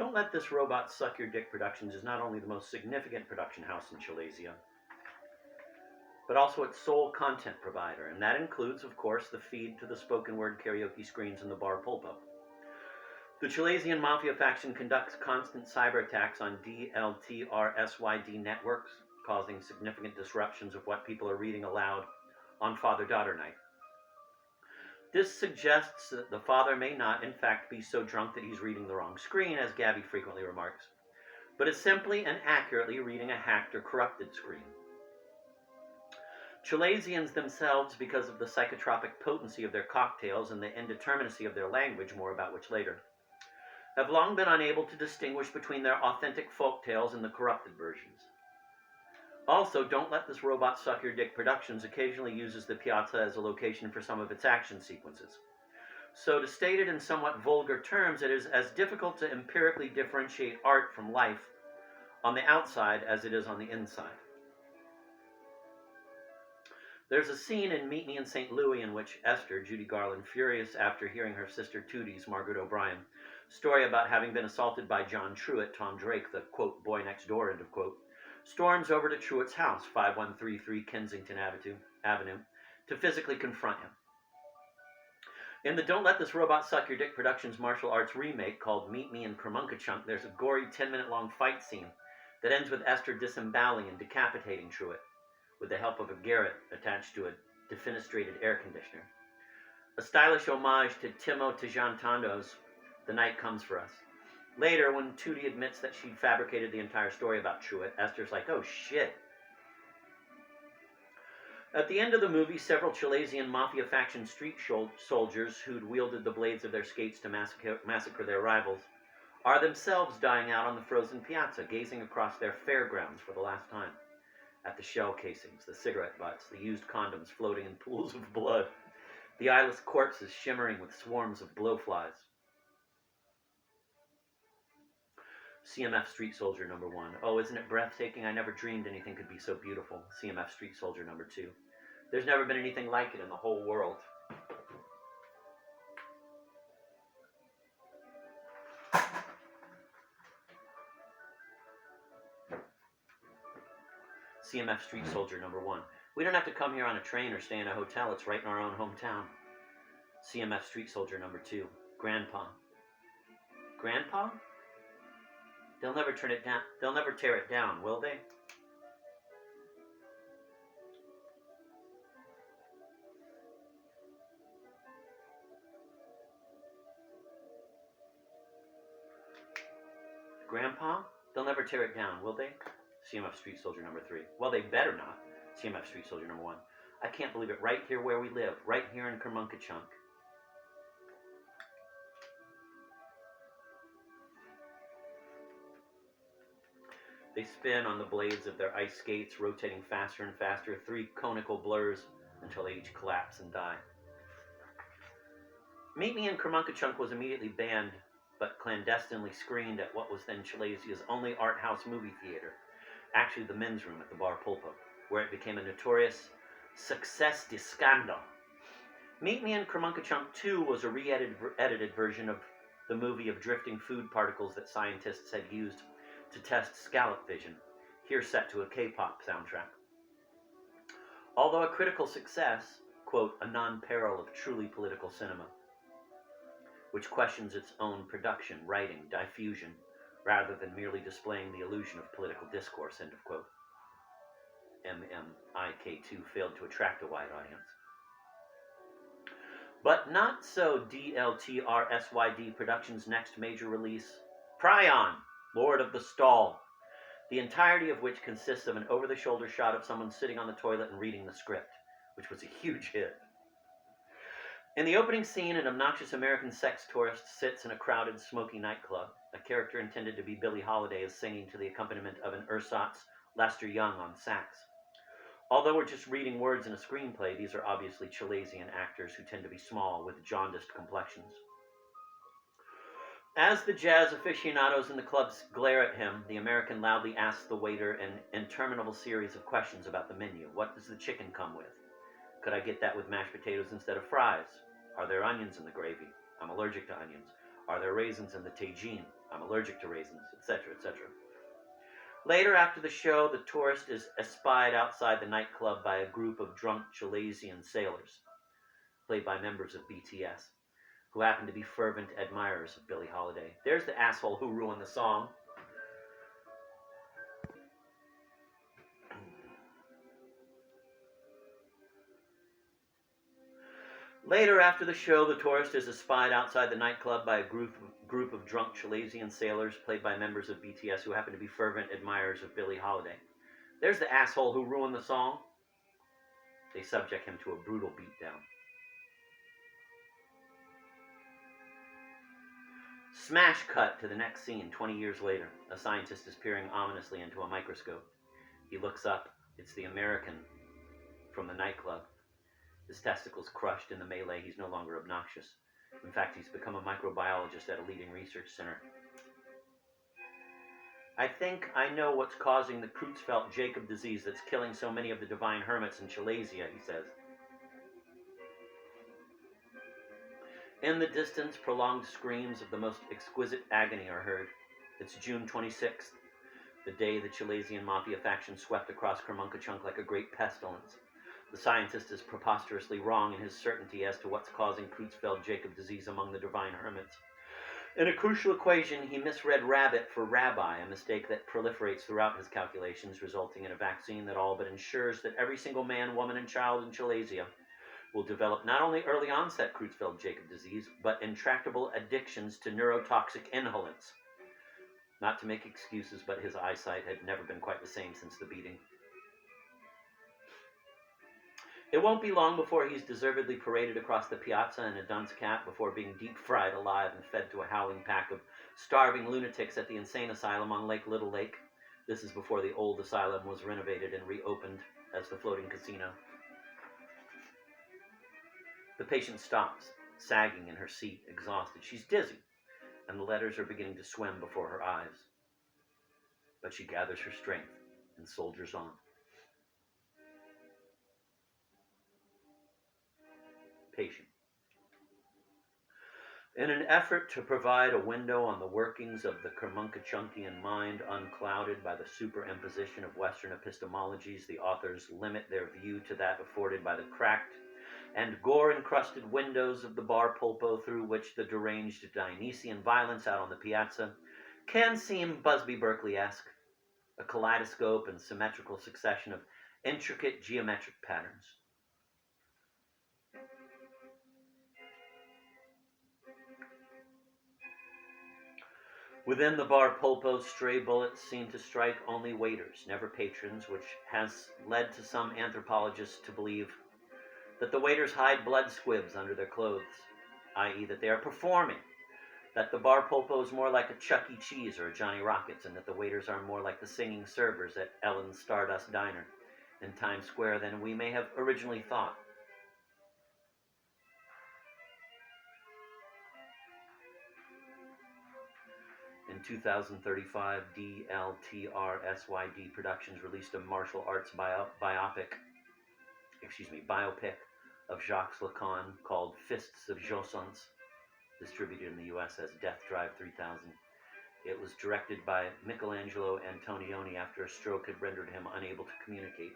Don't Let This Robot Suck Your Dick Productions is not only the most significant production house in Chilesia, but also its sole content provider, and that includes, of course, the feed to the spoken word karaoke screens in the bar Pulpo. The Chilesian Mafia faction conducts constant cyber attacks on DLTRSYD networks, causing significant disruptions of what people are reading aloud on father-daughter night. This suggests that the father may not, in fact, be so drunk that he's reading the wrong screen, as Gabby frequently remarks, but is simply and accurately reading a hacked or corrupted screen. Chilesians themselves, because of the psychotropic potency of their cocktails and the indeterminacy of their language, more about which later, have long been unable to distinguish between their authentic folk tales and the corrupted versions. Also, Don't Let This Robot Suck Your Dick Productions occasionally uses the piazza as a location for some of its action sequences. So, to state it in somewhat vulgar terms, it is as difficult to empirically differentiate art from life on the outside as it is on the inside. There's a scene in Meet Me in St. Louis in which Esther, Judy Garland, furious after hearing her sister Tootie's, Margaret O'Brien, story about having been assaulted by John Truitt, Tom Drake, the, quote, boy next door, end of quote, storms over to Truitt's house, 5133 Kensington Avenue, to physically confront him. In the Don't Let This Robot Suck Your Dick Productions martial arts remake called Meet Me in Kermunkachunk, there's a gory 10-minute-long fight scene that ends with Esther disemboweling and decapitating Truitt with the help of a garrote attached to a defenestrated air conditioner. A stylish homage to Timo Tjantando's The Night Comes for Us. Later, when Tootie admits that she fabricated the entire story about Truitt, Esther's like, oh shit. At the end of the movie, several Chilesian Mafia faction street soldiers who'd wielded the blades of their skates to massacre their rivals are themselves dying out on the frozen piazza, gazing across their fairgrounds for the last time at the shell casings, the cigarette butts, the used condoms floating in pools of blood, the eyeless corpses shimmering with swarms of blowflies. CMF Street Soldier number 1. Oh, isn't it breathtaking? I never dreamed anything could be so beautiful. CMF Street Soldier number 2. There's never been anything like it in the whole world. CMF Street Soldier number 1. We don't have to come here on a train or stay in a hotel. It's right in our own hometown. CMF Street Soldier number 2. Grandpa. Grandpa? They'll never turn it down. They'll never tear it down, will they? Grandpa? They'll never tear it down, will they? CMF Street Soldier number 3. Well, they better not. CMF Street Soldier number 1. I can't believe it. Right here where we live. Right here in Kermunkachunk. They spin on the blades of their ice skates, rotating faster and faster, 3 conical blurs until they each collapse and die. Meet Me in Kermunkachunk was immediately banned, but clandestinely screened at what was then Chilesia's only art house movie theater, actually the men's room at the bar Pulpo, where it became a notorious success de scandal. Meet Me in Kermunkachunk 2 was a re-edited version of the movie of drifting food particles that scientists had used to test scallop vision, here set to a K-pop soundtrack. Although a critical success, quote, a non-peril of truly political cinema, which questions its own production, writing, diffusion, rather than merely displaying the illusion of political discourse, end of quote. MMIK2 failed to attract a wide audience. But not so DLTRSYD Productions' next major release, Prion, Lord of the Stall, the entirety of which consists of an over-the-shoulder shot of someone sitting on the toilet and reading the script, which was a huge hit. In the opening scene, an obnoxious American sex tourist sits in a crowded, smoky nightclub. A character intended to be Billie Holiday is singing to the accompaniment of an ersatz Lester Young on sax. Although we're just reading words in a screenplay, these are obviously Chilesian actors who tend to be small with jaundiced complexions. As the jazz aficionados in the clubs glare at him, the American loudly asks the waiter an interminable series of questions about the menu. What does the chicken come with? Could I get that with mashed potatoes instead of fries? Are there onions in the gravy? I'm allergic to onions. Are there raisins in the tagine? I'm allergic to raisins, etc., etc. Later, after the show, the tourist is espied outside the nightclub by a group of drunk Chilesian sailors, played by members of BTS, who happen to be fervent admirers of Billie Holiday. There's the asshole who ruined the song. Later, after the show, the tourist is espied outside the nightclub by a group of drunk Chilesian sailors, played by members of BTS, who happen to be fervent admirers of Billie Holiday. There's the asshole who ruined the song. They subject him to a brutal beatdown. Smash cut to the next scene 20 years later. A scientist is peering ominously into a microscope. He looks up. It's the American from the nightclub. His testicles crushed in the melee. He's no longer obnoxious. In fact, he's become a microbiologist at a leading research center. I think I know what's causing the Creutzfeldt-Jakob disease that's killing so many of the divine hermits in Silesia, he says. In the distance, prolonged screams of the most exquisite agony are heard. It's June 26th, the day the Chilesian mafia faction swept across Kermunkachunk like a great pestilence. The scientist is preposterously wrong in his certainty as to what's causing Creutzfeldt-Jakob disease among the divine hermits. In a crucial equation, he misread rabbit for rabbi, a mistake that proliferates throughout his calculations, resulting in a vaccine that all but ensures that every single man, woman, and child in Silesia will develop not only early onset Creutzfeldt-Jakob disease, but intractable addictions to neurotoxic inhalants. Not to make excuses, but his eyesight had never been quite the same since the beating. It won't be long before he's deservedly paraded across the piazza in a dunce cap before being deep-fried alive and fed to a howling pack of starving lunatics at the insane asylum on Lake Little Lake. This is before the old asylum was renovated and reopened as the floating casino. The patient stops, sagging in her seat, exhausted. She's dizzy, and the letters are beginning to swim before her eyes. But she gathers her strength and soldiers on. Patient. In an effort to provide a window on the workings of the Kermunkachunkian mind unclouded by the superimposition of Western epistemologies, the authors limit their view to that afforded by the cracked and gore-encrusted windows of the bar pulpo through which the deranged Dionysian violence out on the piazza can seem Busby Berkeley-esque, a kaleidoscope and symmetrical succession of intricate geometric patterns. Within the bar pulpo, stray bullets seem to strike only waiters, never patrons, which has led to some anthropologists to believe that the waiters hide blood squibs under their clothes, i.e. that they are performing, that the bar pulpo is more like a Chuck E. Cheese or a Johnny Rockets, and that the waiters are more like the singing servers at Ellen's Stardust Diner in Times Square than we may have originally thought. In 2035, DLTRSYD Productions released a martial arts biopic of Jacques Lacan called Fists of Jouissance, distributed in the US as Death Drive 3000. It was directed by Michelangelo Antonioni after a stroke had rendered him unable to communicate.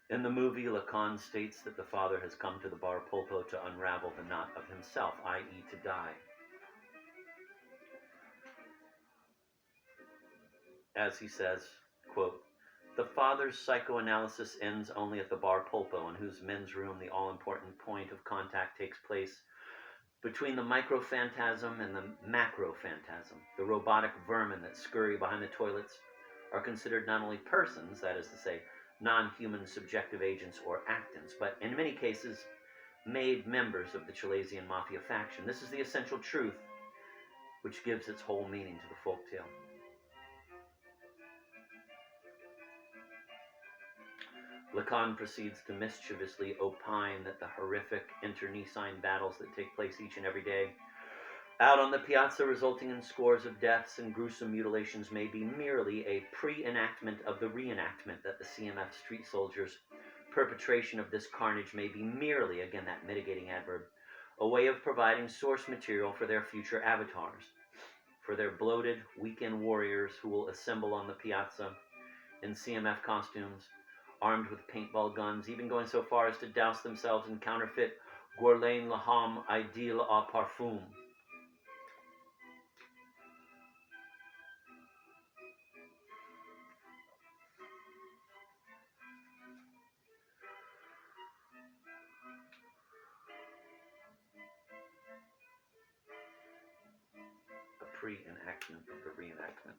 In the movie, Lacan states that the father has come to the bar pulpo to unravel the knot of himself, i.e. to die. As he says, quote, "The father's psychoanalysis ends only at the bar pulpo, in whose men's room the all-important point of contact takes place between the microphantasm and the macrophantasm. The robotic vermin that scurry behind the toilets are considered not only persons, that is to say, non-human subjective agents or actants, but in many cases made members of the Chilesian mafia faction. This is the essential truth which gives its whole meaning to the folktale." Lacan proceeds to mischievously opine that the horrific internecine battles that take place each and every day out on the piazza, resulting in scores of deaths and gruesome mutilations, may be merely a pre-enactment of the reenactment that the CMF street soldiers perpetration of this carnage may be merely, again that mitigating adverb, a way of providing source material for their future avatars, for their bloated weekend warriors who will assemble on the piazza in CMF costumes, armed with paintball guns, even going so far as to douse themselves in counterfeit Guerlain Laham Ideal à Parfum. A pre-enactment of the reenactment.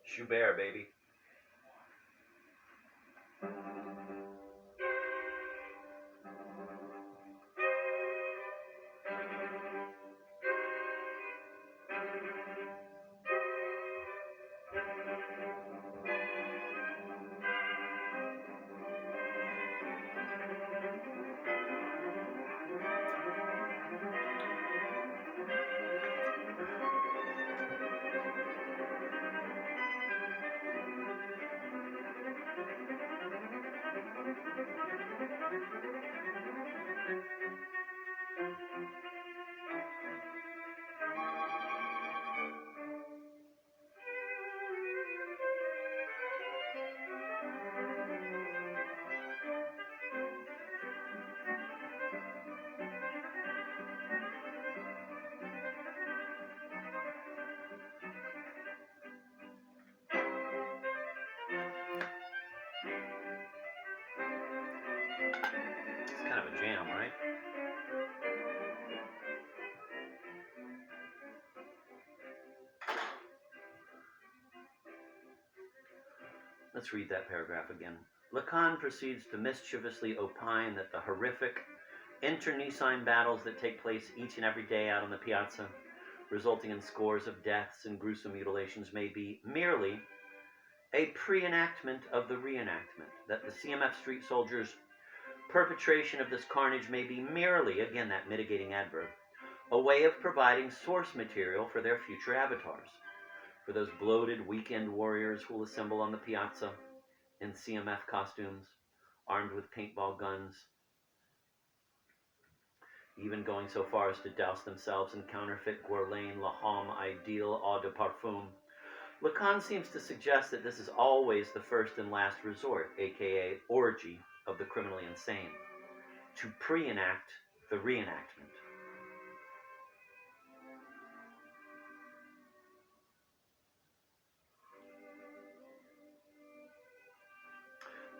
Schubert, baby. It's kind of a jam, right? Let's read that paragraph again. Lacan proceeds to mischievously opine that the horrific internecine battles that take place each and every day out on the piazza, resulting in scores of deaths and gruesome mutilations, may be merely a pre-enactment of the reenactment, that the CMF street soldiers' perpetration of this carnage may be merely, again that mitigating adverb, a way of providing source material for their future avatars, for those bloated weekend warriors who will assemble on the piazza in CMF costumes, armed with paintball guns, even going so far as to douse themselves in counterfeit Guerlain Laham Ideal Eau de Parfum. Lacan seems to suggest that this is always the first and last resort, aka orgy, of the criminally insane, to pre-enact the reenactment.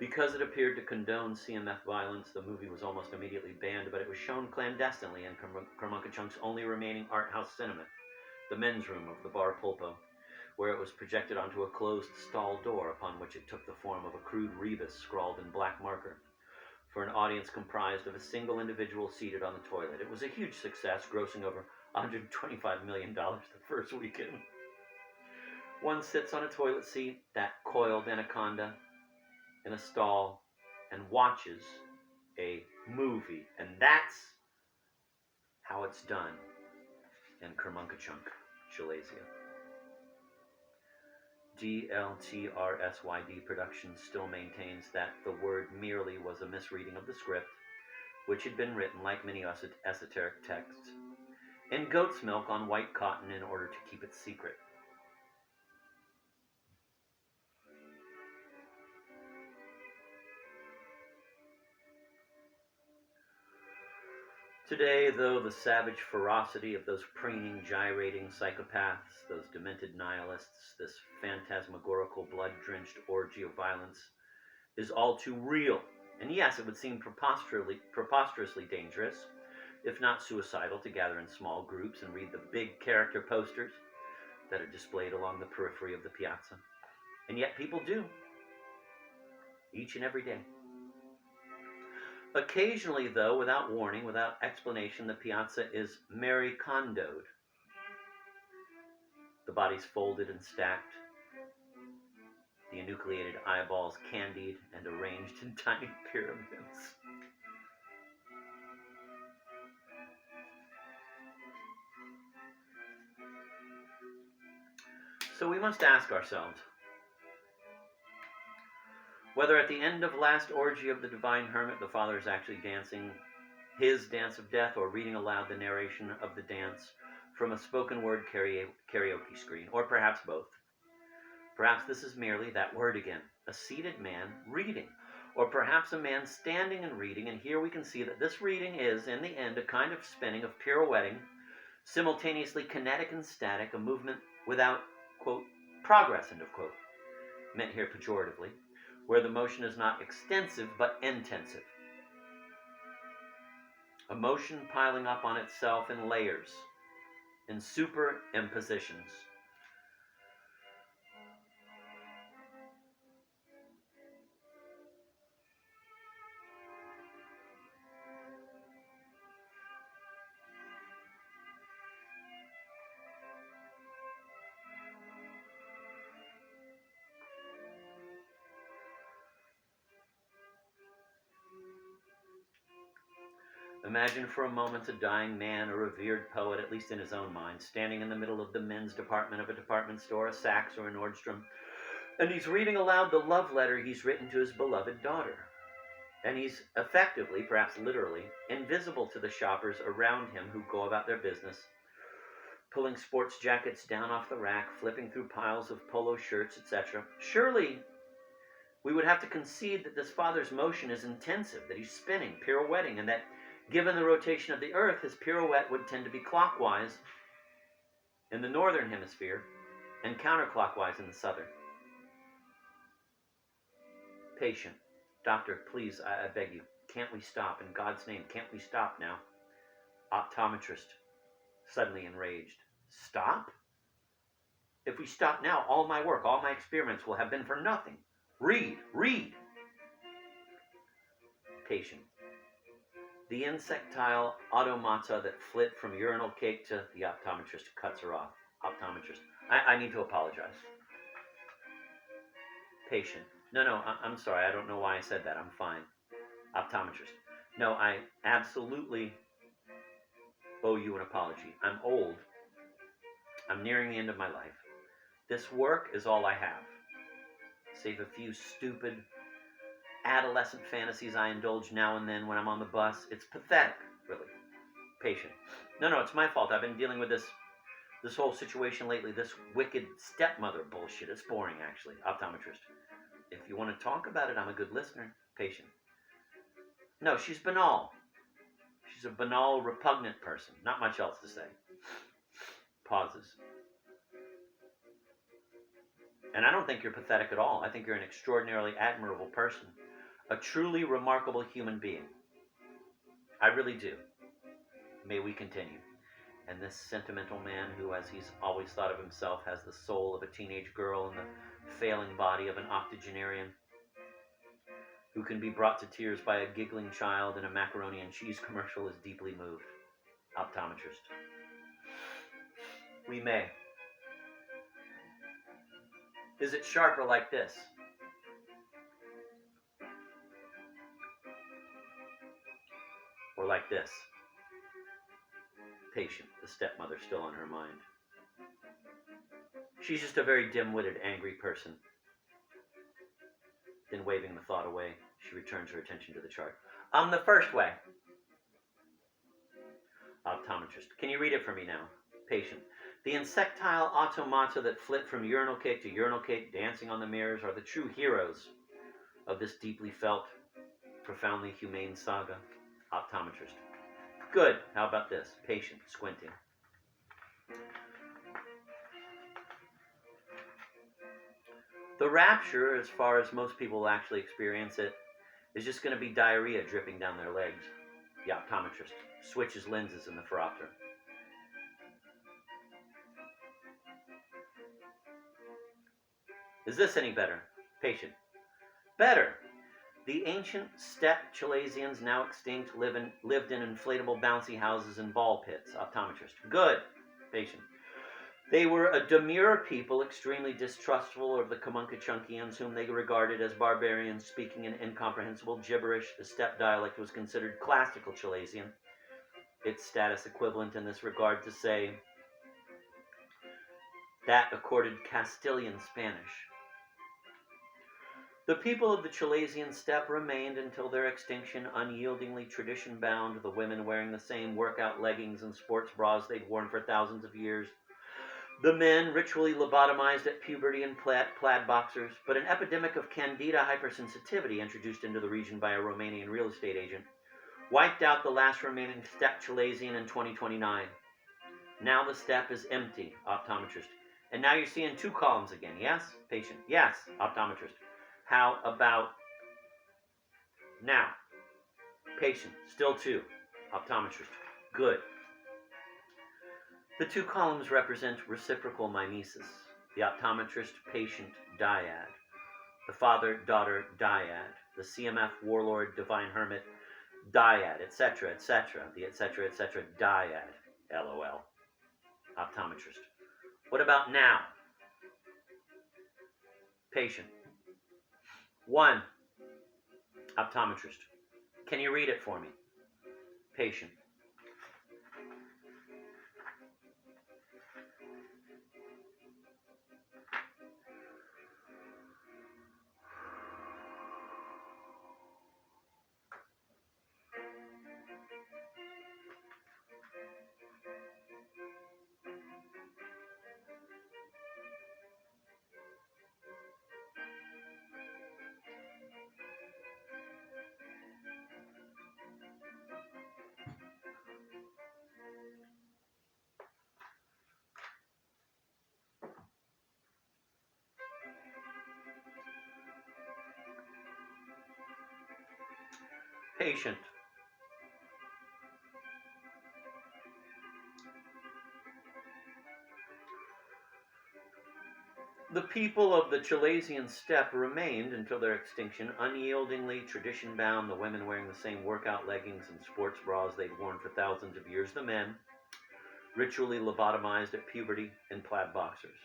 Because it appeared to condone CMF violence, the movie was almost immediately banned, but it was shown clandestinely in Kermunkachunk's only remaining art house cinema, the men's room of the Bar Pulpo, where it was projected onto a closed stall door upon which it took the form of a crude rebus scrawled in black marker, for an audience comprised of a single individual seated on the toilet. It was a huge success, grossing over $125 million the first weekend. One sits on a toilet seat, that coiled anaconda, in a stall, and watches a movie. And that's how it's done in Kermunkachunk, Silesia. DLTRSYD Productions still maintains that the word merely was a misreading of the script, which had been written, like many esoteric texts, in goat's milk on white cotton in order to keep it secret. Today, though, the savage ferocity of those preening, gyrating psychopaths, those demented nihilists, this phantasmagorical, blood-drenched orgy of violence, is all too real. And yes, it would seem preposterously dangerous, if not suicidal, to gather in small groups and read the big character posters that are displayed along the periphery of the piazza. And yet people do, each and every day. Occasionally, though, without warning, without explanation, the piazza is Mary Kondoed. The bodies folded and stacked, the enucleated eyeballs candied and arranged in tiny pyramids. So we must ask ourselves whether at the end of last orgy of the divine hermit, the father is actually dancing his dance of death or reading aloud the narration of the dance from a spoken word karaoke screen, or perhaps both. Perhaps this is merely that word again, a seated man reading, or perhaps a man standing and reading, and here we can see that this reading is, in the end, a kind of spinning of pirouetting, simultaneously kinetic and static, a movement without, quote, progress, end of quote, meant here pejoratively, where the motion is not extensive but intensive. A motion piling up on itself in layers, in superimpositions. Imagine for a moment a dying man, a revered poet, at least in his own mind, standing in the middle of the men's department of a department store, a Saks or a Nordstrom, and he's reading aloud the love letter he's written to his beloved daughter. And he's effectively, perhaps literally, invisible to the shoppers around him who go about their business, pulling sports jackets down off the rack, flipping through piles of polo shirts, etc. Surely we would have to concede that this father's motion is intensive, that he's spinning, pirouetting, and that given the rotation of the earth, his pirouette would tend to be clockwise in the northern hemisphere and counterclockwise in the southern. Patient. Doctor, please, I beg you, can't we stop? In God's name, can't we stop now? Optometrist, suddenly enraged. Stop? If we stop now, all my work, all my experiments will have been for nothing. Read, read. Patient. The insectile automata that flit from urinal cake to the optometrist cuts her off. Optometrist. I need to apologize. Patient. No, I'm sorry. I don't know why I said that. I'm fine. Optometrist. No, I absolutely owe you an apology. I'm old. I'm nearing the end of my life. This work is all I have. Save a few stupid adolescent fantasies I indulge now and then when I'm on the bus. It's pathetic, really. Patient. No, it's my fault. I've been dealing with this whole situation lately, this wicked stepmother bullshit. It's boring, actually. Optometrist. If you want to talk about it, I'm a good listener. Patient. No, she's banal. She's a banal, repugnant person. Not much else to say. Pauses. And I don't think you're pathetic at all. I think you're an extraordinarily admirable person. A truly remarkable human being. I really do. May we continue. And this sentimental man who, as he's always thought of himself, has the soul of a teenage girl and the failing body of an octogenarian, who can be brought to tears by a giggling child in a macaroni and cheese commercial, is deeply moved. Optometrist. We may. Is it sharper like this? Or like this? Patient, the stepmother still on her mind. She's just a very dim-witted, angry person. Then waving the thought away, she returns her attention to the chart. The first way. Optometrist. Can you read it for me now? Patient. The insectile automata that flit from urinal cake to urinal cake, dancing on the mirrors, are the true heroes of this deeply felt, profoundly humane saga. Optometrist. Good. How about this? Patient, squinting. The rapture, as far as most people will actually experience it, is just going to be diarrhea dripping down their legs. The optometrist switches lenses in the phoropter. Is this any better? Patient. Better. The ancient steppe Chalasians, now extinct, lived in inflatable bouncy houses and ball pits. Optometrist. Good. Patient. They were a demure people, extremely distrustful of the Kamunka-Chunkians, whom they regarded as barbarians speaking in incomprehensible gibberish. The steppe dialect was considered classical Chalasian, its status equivalent in this regard to say that accorded Castilian Spanish. The people of the Chalasian steppe remained until their extinction unyieldingly tradition-bound, the women wearing the same workout leggings and sports bras they'd worn for thousands of years, the men ritually lobotomized at puberty in plaid boxers. But an epidemic of candida hypersensitivity, introduced into the region by a Romanian real estate agent, wiped out the last remaining steppe Chalasian in 2029. Now the steppe is empty. Optometrist. And now you're seeing 2 columns again. Yes? Patient. Yes. Optometrist. How about now? Patient. Still 2. Optometrist. Good. The 2 columns represent reciprocal mimesis. The optometrist-patient dyad. The father-daughter dyad. The CMF warlord divine hermit dyad, etc., etc. The etc., etc. dyad. LOL. Optometrist. What about now? Patient. 1. Optometrist. Can you read it for me? Patient. Patient. The people of the Chalasian steppe remained until their extinction unyieldingly tradition-bound, the women wearing the same workout leggings and sports bras they'd worn for thousands of years, the men ritually lobotomized at puberty in plaid boxers.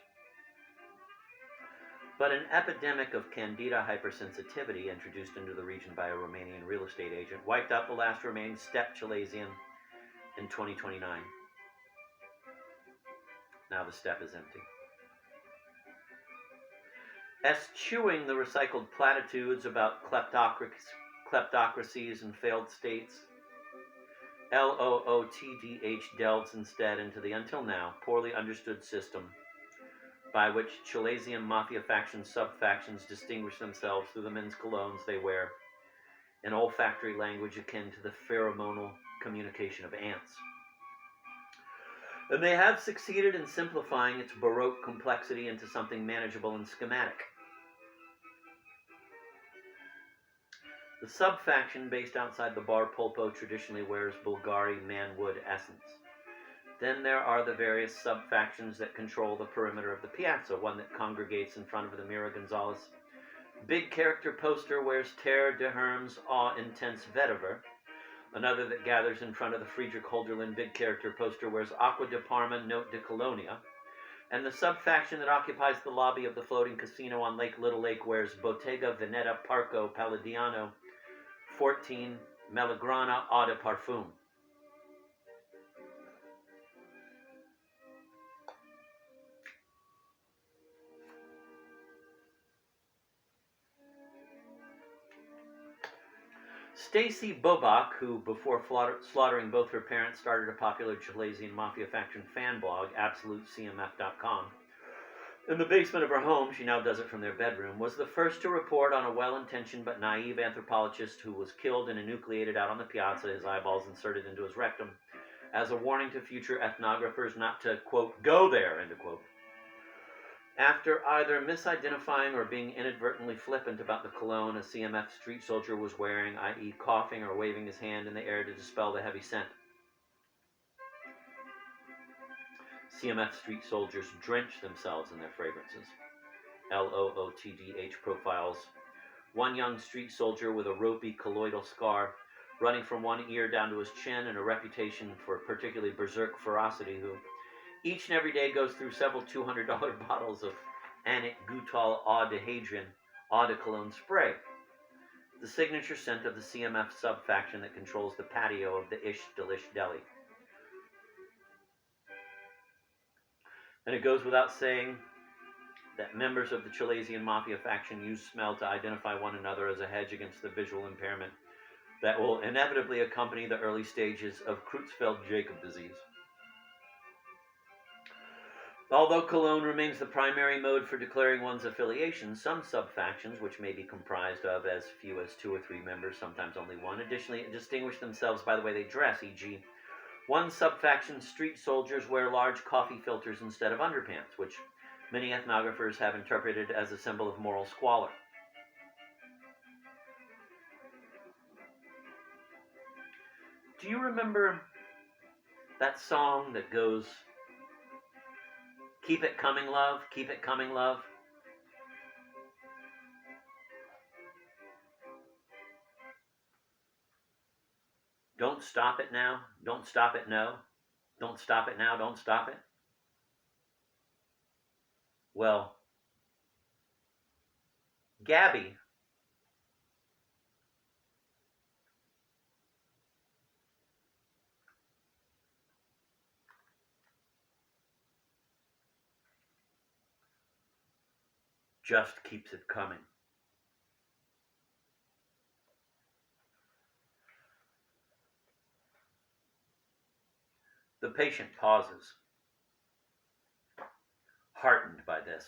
But an epidemic of candida hypersensitivity, introduced into the region by a Romanian real estate agent, wiped out the last remaining steppe Chalasian in 2029. Now the steppe is empty. Eschewing the recycled platitudes about kleptocracies and failed states, LOOTDH delves instead into the until now poorly understood system by which Chalasian mafia faction sub-factions distinguish themselves through the men's colognes they wear, an olfactory language akin to the pheromonal communication of ants. And they have succeeded in simplifying its Baroque complexity into something manageable and schematic. The sub-faction based outside the bar Polpo traditionally wears Bulgari manwood essence. Then there are the various sub-factions that control the perimeter of the piazza. One that congregates in front of the Mira Gonzalez big character poster wears Terre de Herm's awe-intense vetiver. Another that gathers in front of the Friedrich Holderlin big character poster wears Aqua de Parma Note de Colonia. And the sub-faction that occupies the lobby of the floating casino on Little Lake wears Bottega Veneta Parco Palladiano 14 Melagrana Eau de Parfum. Stacy Bobak, who before slaughtering both her parents started a popular Chalasian mafia faction fan blog, AbsoluteCMF.com, in the basement of her home, she now does it from their bedroom, was the first to report on a well-intentioned but naive anthropologist who was killed and enucleated out on the piazza, his eyeballs inserted into his rectum, as a warning to future ethnographers not to, quote, go there, end quote. After either misidentifying or being inadvertently flippant about the cologne a CMF street soldier was wearing, i.e. coughing or waving his hand in the air to dispel the heavy scent. CMF street soldiers drench themselves in their fragrances. LOOTDH profiles One young street soldier with a ropey colloidal scar running from one ear down to his chin and a reputation for particularly berserk ferocity, who each and every day goes through several $200 bottles of Annick Goutal Eau de Hadrian Eau de Cologne spray, the signature scent of the CMF sub-faction that controls the patio of the Ish Delish Deli. And it goes without saying that members of the Chilesian Mafia faction use smell to identify one another as a hedge against the visual impairment that will inevitably accompany the early stages of Creutzfeldt-Jakob disease. Although cologne remains the primary mode for declaring one's affiliation, some sub-factions, which may be comprised of as few as 2 or 3 members, sometimes only one, additionally distinguish themselves by the way they dress, e.g., one sub-faction's street soldiers wear large coffee filters instead of underpants, which many ethnographers have interpreted as a symbol of moral squalor. Do you remember that song that goes, "Keep it coming, love, keep it coming, love"? Don't stop it now, don't stop it, no. Don't stop it now, don't stop it. Well, Gabby just keeps it coming. The patient pauses, heartened by this.